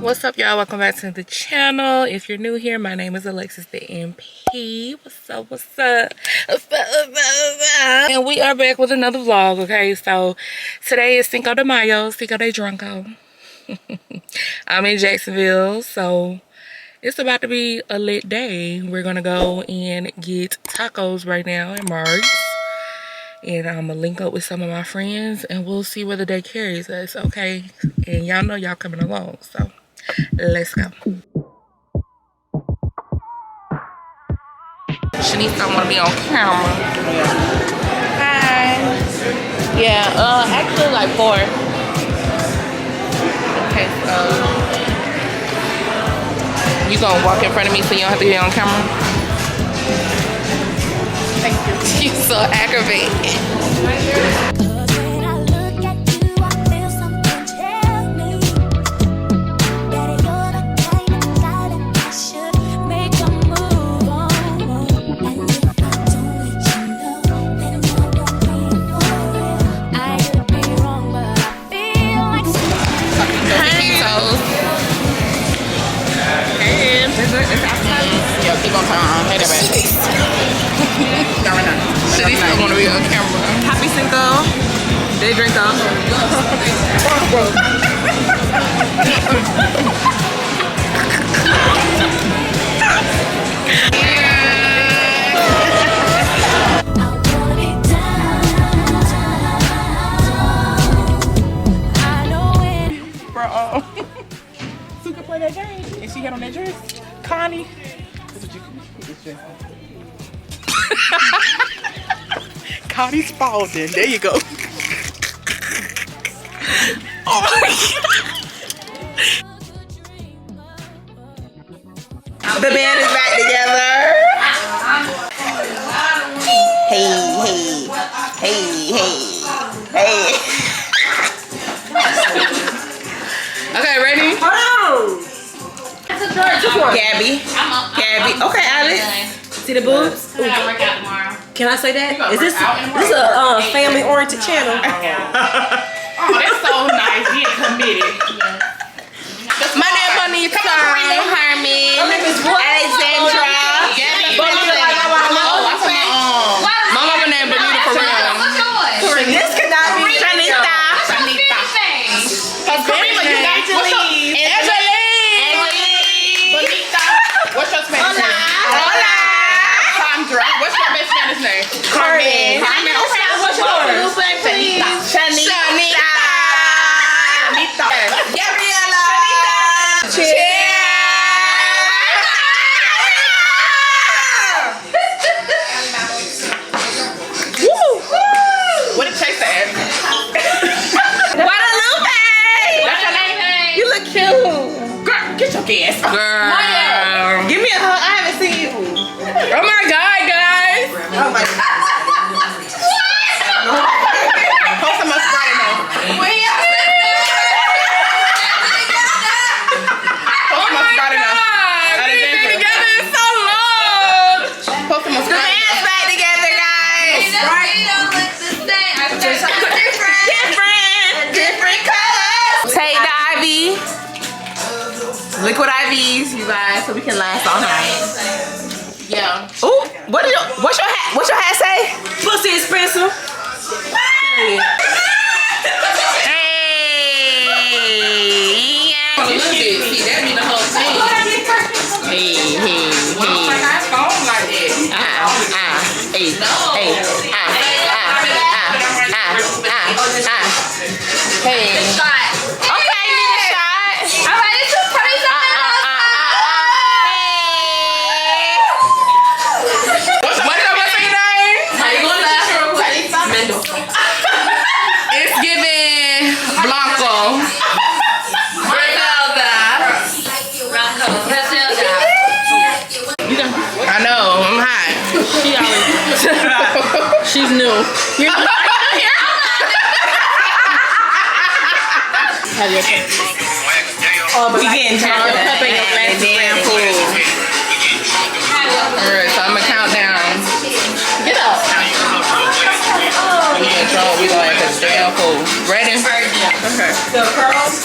What's up, y'all? Welcome back to the channel. If you're new here, my name is Alexis the MP. What's up? What's up? And we are back with another vlog. Okay, so today is Cinco de Mayo, Cinco de Drunko. I'm in Jacksonville, so it's about to be a lit day. We're gonna go and get tacos right now in March, and I'm gonna link up with some of my friends, and we'll see where the day carries us. Okay, and y'all know y'all coming along, so let's go. Shanice don't want to be on camera. Hi. Yeah, actually like 4. Okay, so you gonna walk in front of me so you don't have to be on camera? Thank you. You're so aggravated. Shitty still want to be on camera. Happy Cinco. They drink up. Bro, Suka play that game and she had on that dress. Connie. That's what you can put this dress on. Connie Spalding. There you go. Oh my God. The band is back together. Hey, hey, hey, hey, hey. Okay, ready? Hold on. Gabby. Gabby. Okay, Alex. See the boobs? I gotta work out tomorrow. Can I say that? Is this a family-oriented channel? Oh, that's so nice. Being committed. My name is Bonita. Herman. My name is what? Alexandra. Gabby. My mama named Bonita for real. What's yours? This could not be Shanita. Karima, you got to leave. Angeline. Bonita. What's your Spanish name? Hola. Sandra. What's your best Spanish name? Carmen. Carmen. Okay, what's yours? Shanita. Gabriela. Cheers. What did Chase say? Guadalupe. That's your name? You look cute. Girl, get your gas. Girl. Give me a hug. I haven't seen you. Oh my God, guys. Oh my God. Post some more Sprite in there. Post some more Sprite in there. We've been together so long. Post some more The Sprite in band's there. back together, guys. Different colors. Take the IV. Liquid IVs, you guys, so we can last all night. Yeah. Ooh, what's your hat say? Pussy expensive. Hey. See, that mean the whole thing. Hey. That's phone like that. Hey. Okay, need a shot. All right, it's too pretty. What's your name? It's giving Blanco. I know, I'm hot. She's new. We getting tired of cupping your glass of damn food. Alright, so I'm gonna count down. Get up. We in trouble. We gonna have to stay on food. Ready? Okay. The pearls.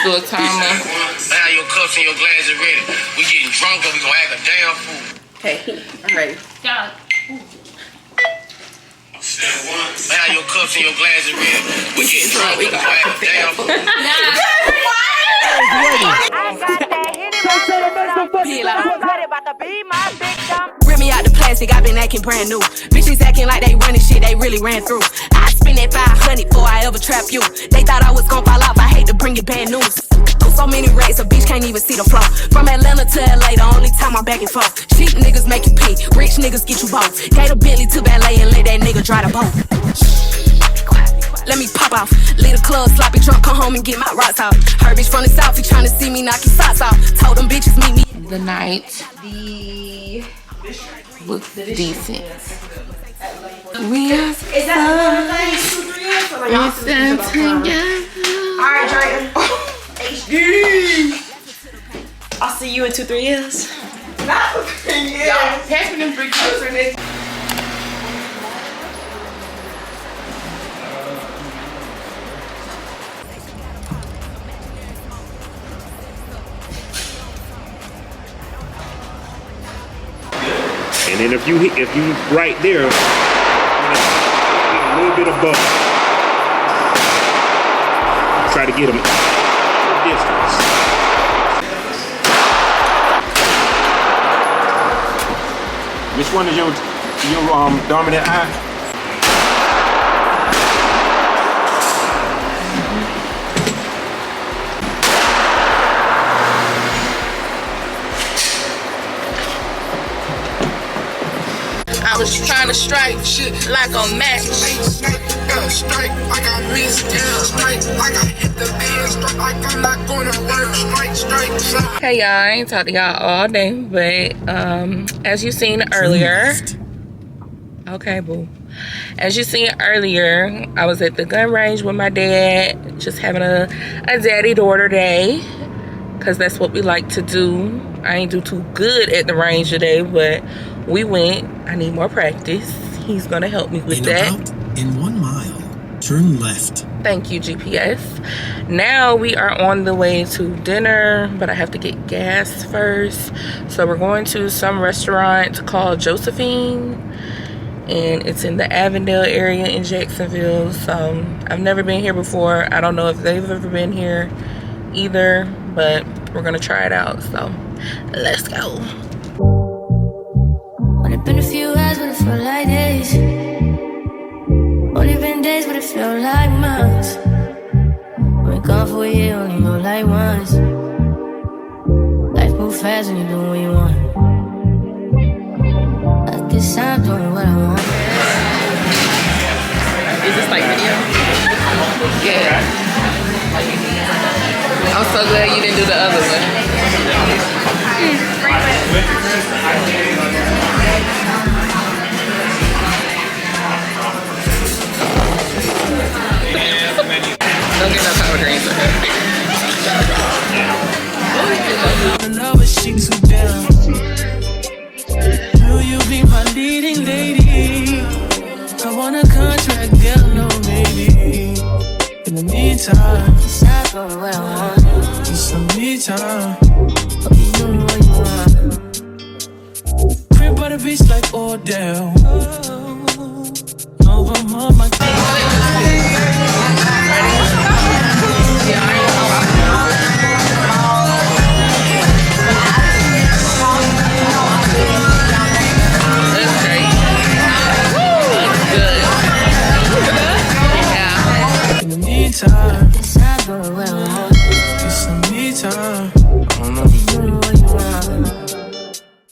do a timer. Now your cups and your glasses ready. We getting drunk or we gonna act a damn fool. Okay, I'm ready. God. Now your cups and your glasses ready. We getting drunk or we gonna act a damn fool. Rip me out the plastic, I been acting brand new. Bitches acting like they running shit they really ran through. I spend that 500 before I ever trap you. They thought I was gon' fall off, I hate to bring you bad news. So many racks, a bitch can't even see the flow. From Atlanta to LA, the only time I'm back and forth. Cheap niggas make you pay, rich niggas get you both. Gave a Bentley to ballet and let that nigga dry the boat. Let me pop off, leave the club sloppy drunk, come home and get my rocks out. Her bitch from the south, he tryna see me knock his socks off. Told them bitches meet me. The night looks decent. We are together. Alright, Drayton. HD. I'll see you in 2-3 years. Not 3 years. Y'all packing them 3 years in this. And then if you right there, a little bit above, try to get them distance. Which one is your dominant eye? I was trying to strike shit like a match. Strike like I missed it. Strike like I hit the band. Strike like I'm not gonna work. Strike. Hey y'all, I ain't talked to y'all all day, but as you seen earlier, okay boo, as you seen earlier, I was at the gun range with my dad, just having a daddy-daughter day, because that's what we like to do. I ain't do too good at the range today, but we went. I need more practice. He's gonna help me with that. In 1 mile, turn left. Thank you, GPS. Now we are on the way to dinner, but I have to get gas first. So we're going to some restaurant called Josephine, and it's in the Avondale area in Jacksonville. So I've never been here before. I don't know if they've ever been here either, but we're gonna try it out. So let's go. Only been a few hours, but it felt like days. Only been days, but it felt like months. Been gone for a year, only know like once. Life moves fast when you do what you want. At this time, doing what I want. Is this like video? Yeah. I'm so glad you didn't do the other one. Don't get no sour cream for her. Another sheet too down. Will you be my leading lady? I want a contract, girl, no maybe. In the meantime, It's not going what I want. just some me time. Hope you doing what you want. Crib by the beach like Odell. Over my It's not going well.